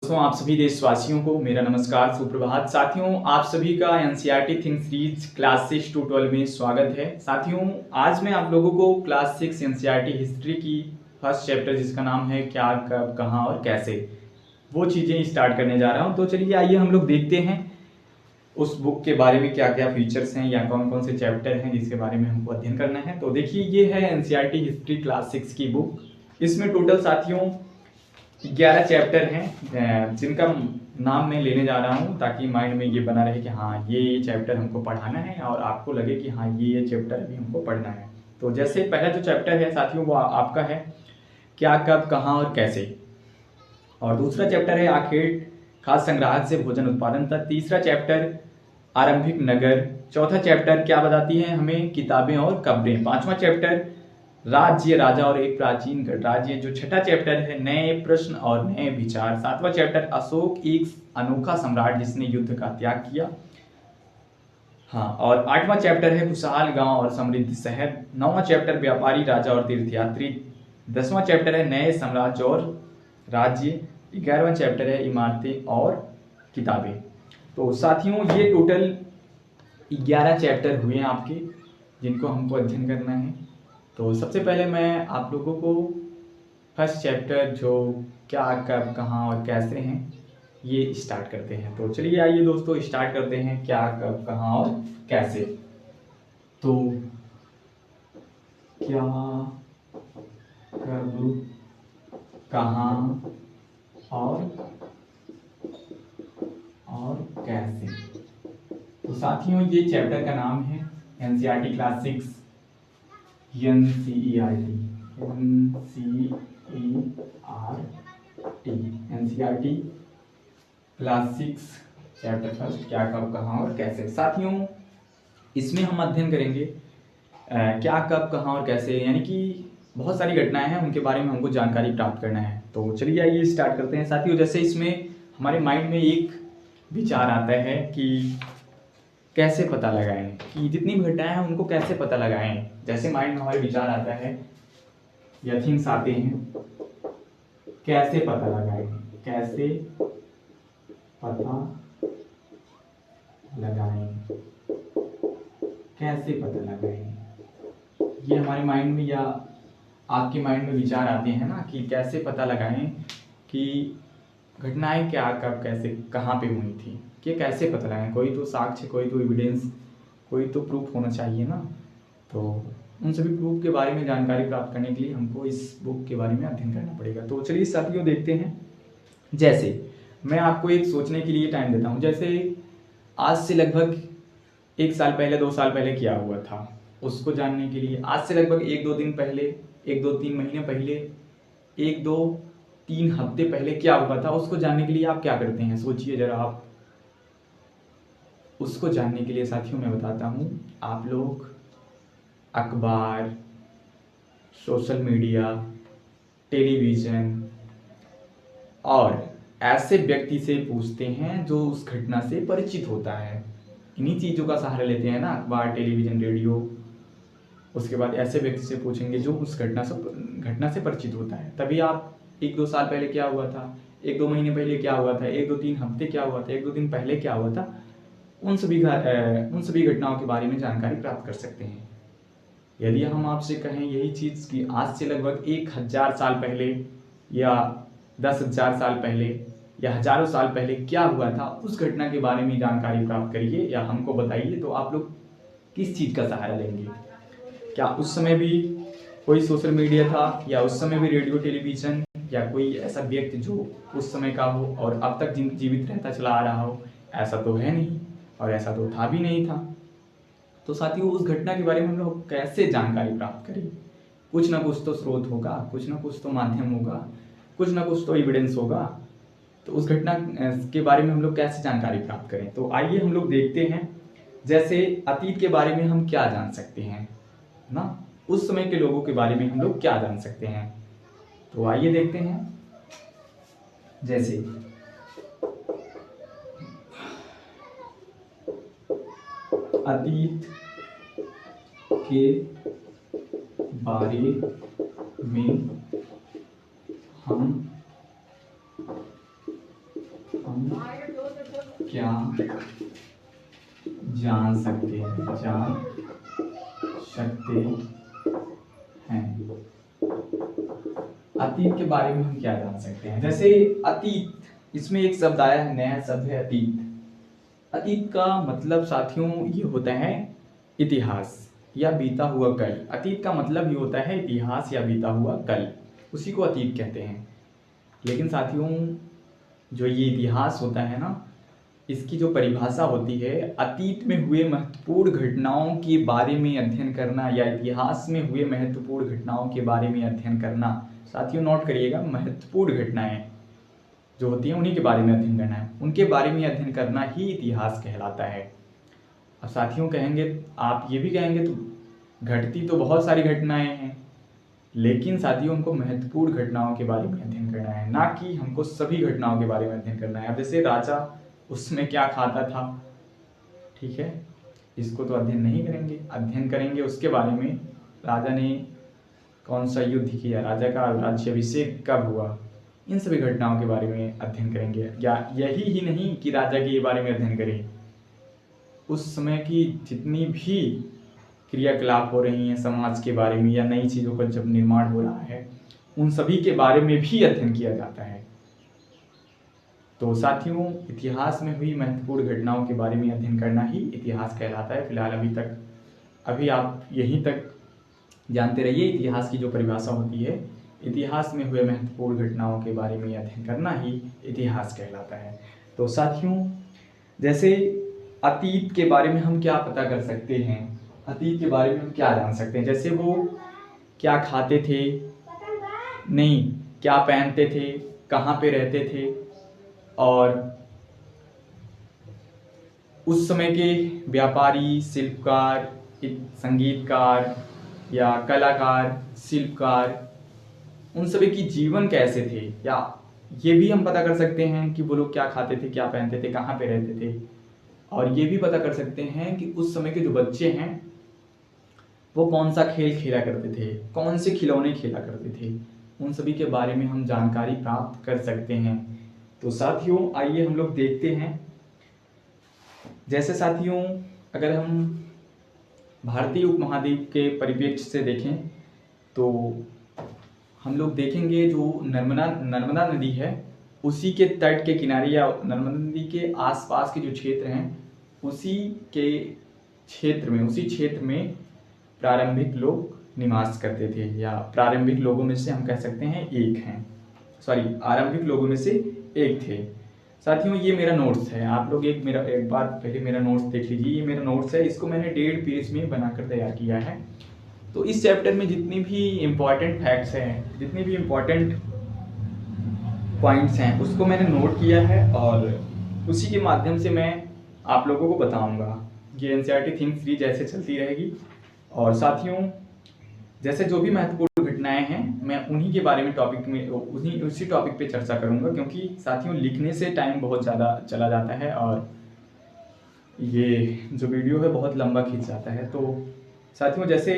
दोस्तों, आप सभी देशवासियों को मेरा नमस्कार, सुप्रभात। साथियों, आप सभी का NCERT think series class 6 to 12 में स्वागत है। साथियों, आज मैं आप लोगों को क्लास 6 एनसीईआरटी हिस्ट्री की फर्स्ट चैप्टर, जिसका नाम है क्या, कब, कहाँ और कैसे, वो चीज़ें स्टार्ट करने जा रहा हूँ। तो चलिए आइए हम लोग देखते हैं उस बुक के बारे में क्या क्या फीचर्स हैं या कौन कौन से चैप्टर हैं जिसके बारे में हमको अध्ययन करना है। तो देखिए, ये है एनसीईआरटी हिस्ट्री क्लास 6 की बुक। इसमें टोटल साथियों 11 चैप्टर हैं, जिनका नाम मैं लेने जा रहा हूँ ताकि माइंड में ये बना रहे कि हाँ, ये चैप्टर हमको पढ़ाना है और आपको लगे कि हाँ, ये चैप्टर अभी हमको पढ़ना है। तो जैसे पहला जो चैप्टर है साथियों, वो आपका है क्या, कब, कहाँ और कैसे। और दूसरा चैप्टर है आखेट खाद्य संग्राहक से भोजन उत्पादन तक। तीसरा चैप्टर आरंभिक नगर। चौथा चैप्टर क्या बताती है हमें, किताबें और कब्रें। पांचवा चैप्टर राज्य, राजा और एक प्राचीन गणराज्य। जो छठा चैप्टर है नए प्रश्न और नए विचार। सातवां चैप्टर अशोक एक अनोखा सम्राट जिसने युद्ध का त्याग किया। हाँ, और आठवां चैप्टर है खुशहाल गांव और समृद्ध शहर। नौवां चैप्टर व्यापारी, राजा और तीर्थयात्री। 10वां चैप्टर है नए साम्राज्य और राज्य। 11वां चैप्टर है इमारतें और किताबें। तो साथियों, ये टोटल 11 चैप्टर हुए हैं आपके, जिनको हमको अध्ययन करना है। तो सबसे पहले मैं आप लोगों को फर्स्ट चैप्टर जो क्या, कब, कहाँ और कैसे हैं, ये स्टार्ट करते हैं। तो चलिए आइए दोस्तों, स्टार्ट करते हैं क्या, कब, कहाँ और कैसे। तो क्या, कब, कहाँ और कैसे। तो साथियों, ये चैप्टर का नाम है NCERT class 6 NCERT class 6 chapter first क्या, कब, कहाँ और कैसे। साथियों, इसमें हम अध्ययन करेंगे क्या, कब, कहाँ और कैसे, यानी कि बहुत सारी घटनाएं हैं, उनके बारे में हमको जानकारी प्राप्त करना है। तो चलिए आइए स्टार्ट करते हैं साथियों। जैसे इसमें हमारे माइंड में एक विचार आता है कि कैसे पता लगाएं, कि जितनी भी घटनाएं हैं उनको कैसे पता लगाएं। जैसे माइंड में हमारे विचार आता है या थिंग्स आते हैं, कैसे पता लगाएं, कैसे पता लगाएं, कैसे पता लगाएं। ये हमारे माइंड में या आपके माइंड में विचार आते हैं ना, कि कैसे पता लगाएं कि घटनाएं क्या, कब, कैसे, कहाँ पे हुई थी, कि कैसे पता लगाएं। कोई तो साक्ष्य, कोई तो एविडेंस, कोई तो प्रूफ होना चाहिए ना। तो उन सभी प्रूफ के बारे में जानकारी प्राप्त करने के लिए हमको इस बुक के बारे में अध्ययन करना पड़ेगा। तो चलिए साथियों देखते हैं। जैसे मैं आपको एक सोचने के लिए टाइम देता हूँ। जैसे आज से लगभग 1 साल पहले, 2 साल पहले क्या हुआ था, उसको जानने के लिए आज से लगभग 1-2 दिन पहले, 1-2-3 महीने पहले, 1-2-3 हफ्ते पहले क्या हुआ था, उसको जानने के लिए आप क्या करते हैं, सोचिए जरा आप। उसको जानने के लिए साथियों मैं बताता हूँ, आप लोग अखबार, सोशल मीडिया, टेलीविज़न और ऐसे व्यक्ति से पूछते हैं जो उस घटना से परिचित होता है। इन्हीं चीज़ों का सहारा लेते हैं ना, अखबार, टेलीविज़न, रेडियो। उसके बाद ऐसे व्यक्ति से पूछेंगे जो उस घटना से परिचित होता है। तभी आप 1-2 साल पहले क्या हुआ था, 1-2 महीने पहले क्या हुआ था, 1-2-3 हफ्ते क्या हुआ था, 1-2 दिन पहले क्या हुआ था, उन सभी घटनाओं के बारे में जानकारी प्राप्त कर सकते हैं। यदि हम आपसे कहें यही चीज़ कि आज से लगभग 1000 साल पहले या 10,000 साल पहले या हजारों साल पहले क्या हुआ था, उस घटना के बारे में जानकारी प्राप्त करिए या हमको बताइए, तो आप लोग किस चीज़ का सहारा लेंगे। क्या उस समय भी कोई सोशल मीडिया था, या उस समय भी रेडियो, टेलीविज़न, या कोई ऐसा व्यक्ति जो उस समय का हो और अब तक जीवित रहता चला आ रहा हो? ऐसा तो है नहीं, और ऐसा तो था भी नहीं था। तो साथियों, उस घटना के बारे में हम लोग कैसे जानकारी प्राप्त करें? कुछ ना कुछ तो स्रोत होगा, कुछ ना कुछ तो माध्यम होगा, कुछ ना कुछ तो एविडेंस होगा। तो उस घटना के बारे में हम लोग कैसे जानकारी प्राप्त करें? तो आइए हम लोग देखते हैं। जैसे अतीत के बारे में हम क्या जान सकते हैं ना, उस समय के लोगों के बारे में हम लोग क्या जान सकते हैं। तो आइए देखते हैं। जैसे अतीत के बारे में हम हम क्या जान सकते हैं। अतीत के बारे में हम क्या जान सकते हैं? जैसे अतीत, इसमें एक शब्द आया है, नया शब्द है अतीत। अतीत का मतलब साथियों ये होता है इतिहास या बीता हुआ कल। अतीत का मतलब ये होता है इतिहास या बीता हुआ कल, उसी को अतीत कहते हैं। लेकिन साथियों जो ये इतिहास होता है ना, इसकी जो परिभाषा होती है, अतीत में हुए महत्वपूर्ण घटनाओं के बारे में अध्ययन करना या इतिहास में हुए महत्वपूर्ण घटनाओं के बारे में अध्ययन करना। साथियों नोट करिएगा, महत्वपूर्ण घटनाएं जो होती हैं उन्हीं के बारे में अध्ययन करना है, उनके बारे में अध्ययन करना ही इतिहास कहलाता है। अब साथियों कहेंगे, आप ये भी कहेंगे तो घटती तो बहुत सारी घटनाएं हैं, लेकिन साथियों उनको महत्वपूर्ण घटनाओं के बारे में अध्ययन करना है, ना कि हमको सभी घटनाओं के बारे में अध्ययन करना है। अब जैसे राजा उसमें क्या खाता था, ठीक है, इसको तो अध्ययन नहीं करेंगे। अध्ययन करेंगे उसके बारे में, राजा ने कौन सा युद्ध किया, राजा का राज्याभिषेक कब हुआ, इन सभी घटनाओं के बारे में अध्ययन करेंगे। या यही ही नहीं कि राजा के बारे में अध्ययन करें, उस समय की जितनी भी क्रियाकलाप हो रही हैं समाज के बारे में या नई चीज़ों का जब निर्माण हो रहा है, उन सभी के बारे में भी अध्ययन किया जाता है। तो साथियों इतिहास में हुई महत्वपूर्ण घटनाओं के बारे में अध्ययन करना ही इतिहास कहलाता है। फिलहाल अभी आप यहीं तक जानते रहिए, इतिहास की जो परिभाषा होती है, इतिहास में हुए महत्वपूर्ण घटनाओं के बारे में अध्ययन करना ही इतिहास कहलाता है। तो साथियों जैसे अतीत के बारे में हम क्या पता कर सकते हैं, अतीत के बारे में हम क्या जान सकते हैं? जैसे वो क्या खाते थे, नहीं क्या पहनते थे, कहाँ पे रहते थे, और उस समय के व्यापारी, शिल्पकार, संगीतकार या कलाकार, शिल्पकार, उन सभी की जीवन कैसे थे, या ये भी हम पता कर सकते हैं कि वो लोग क्या खाते थे, क्या पहनते थे, कहाँ पे रहते थे। और ये भी पता कर सकते हैं कि उस समय के जो बच्चे हैं वो कौन सा खेल खेला करते थे, कौन से खिलौने खेला करते थे, उन सभी के बारे में हम जानकारी प्राप्त कर सकते हैं। तो साथियों आइए हम लोग देखते हैं। जैसे साथियों अगर हम भारतीय उपमहाद्वीप के परिप्रेक्ष्य से देखें तो हम लोग देखेंगे जो नर्मदा नदी है, उसी के तट के किनारे या नर्मदा नदी के आसपास के जो क्षेत्र हैं, उसी क्षेत्र में प्रारंभिक लोग निवास करते थे, या प्रारंभिक लोगों में से हम कह सकते हैं आरंभिक लोगों में से एक थे। साथियों ये मेरा नोट्स है, आप लोग एक बार पहले मेरा नोट्स देख लीजिए। ये मेरा नोट्स है, इसको मैंने 1.5 पेज में बनाकर तैयार किया है। तो इस चैप्टर में जितनी भी इम्पॉर्टेंट फैक्ट्स हैं, जितनी भी इम्पॉर्टेंट पॉइंट्स हैं, उसको मैंने नोट किया है और उसी के माध्यम से मैं आप लोगों को बताऊंगा। ये एनसीईआरटी थिंक सीरीज ऐसे चलती रहेगी। और साथियों जैसे जो भी महत्वपूर्ण घटनाएं हैं, मैं उन्हीं के बारे में उसी टॉपिक पे चर्चा करूंगा, क्योंकि साथियों लिखने से टाइम बहुत ज़्यादा चला जाता है और ये जो वीडियो है बहुत लंबा खींच जाता है। तो साथियों जैसे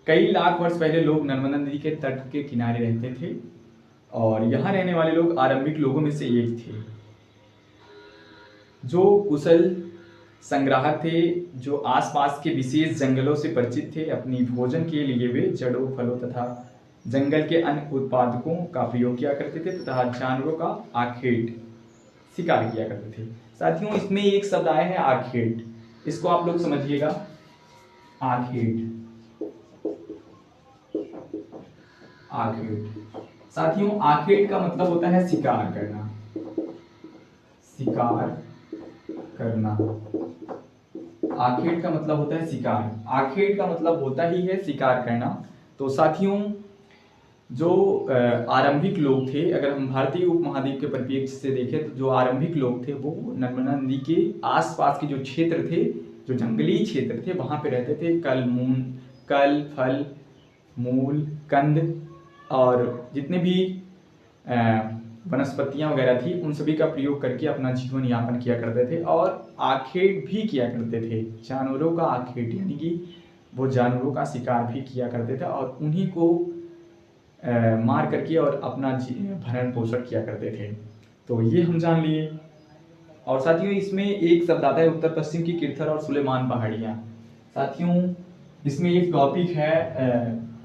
कई लाख वर्ष पहले लोग नर्मदा नदी के तट के किनारे रहते थे और यहाँ रहने वाले लोग आरंभिक लोगों में से एक थे, जो कुशल संग्राहक थे, जो आसपास के विशेष जंगलों से परिचित थे। अपनी भोजन के लिए वे जड़ों, फलों तथा जंगल के अन्य उत्पादकों का प्रयोग किया करते थे तथा जानवरों का आखेट शिकार किया करते थे। साथियों इसमें एक शब्द आया है आखेट, इसको आप लोग समझिएगा। आखेट साथियों आखेट का मतलब होता है शिकार करना। आखेट का मतलब होता है शिकार, आखेट का मतलब होता ही है शिकार करना। तो साथियों जो आरंभिक लोग थे, अगर हम भारतीय उपमहाद्वीप के परिप्रेक्ष्य से देखें तो जो आरंभिक लोग थे वो नर्मदा नदी के आसपास के जो क्षेत्र थे, जो जंगली क्षेत्र थे, वहाँ पे रहते थे। कल, फल, मूल, कंद और जितने भी वनस्पतियाँ वगैरह थी, उन सभी का प्रयोग करके अपना जीवन यापन किया करते थे और आखेट भी किया करते थे। जानवरों का आखेट यानी कि वो जानवरों का शिकार भी किया करते थे और उन्हीं को मार करके और अपना भरण पोषण किया करते थे। तो ये हम जान लिए। और साथियों इसमें एक शब्द आता है उत्तर पश्चिम की किरथर और सुलेमान पहाड़ियाँ। साथियों इसमें एक टॉपिक है,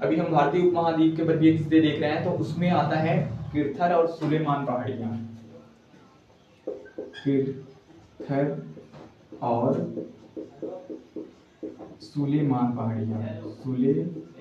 अभी हम भारतीय उपमहाद्वीप के वर्गीय चीजें देख रहे हैं, तो उसमें आता है किरथर और सुलेमान पहाड़ियाँ। किरथर और सुलेमान पहाड़ियाँ, सुलेमान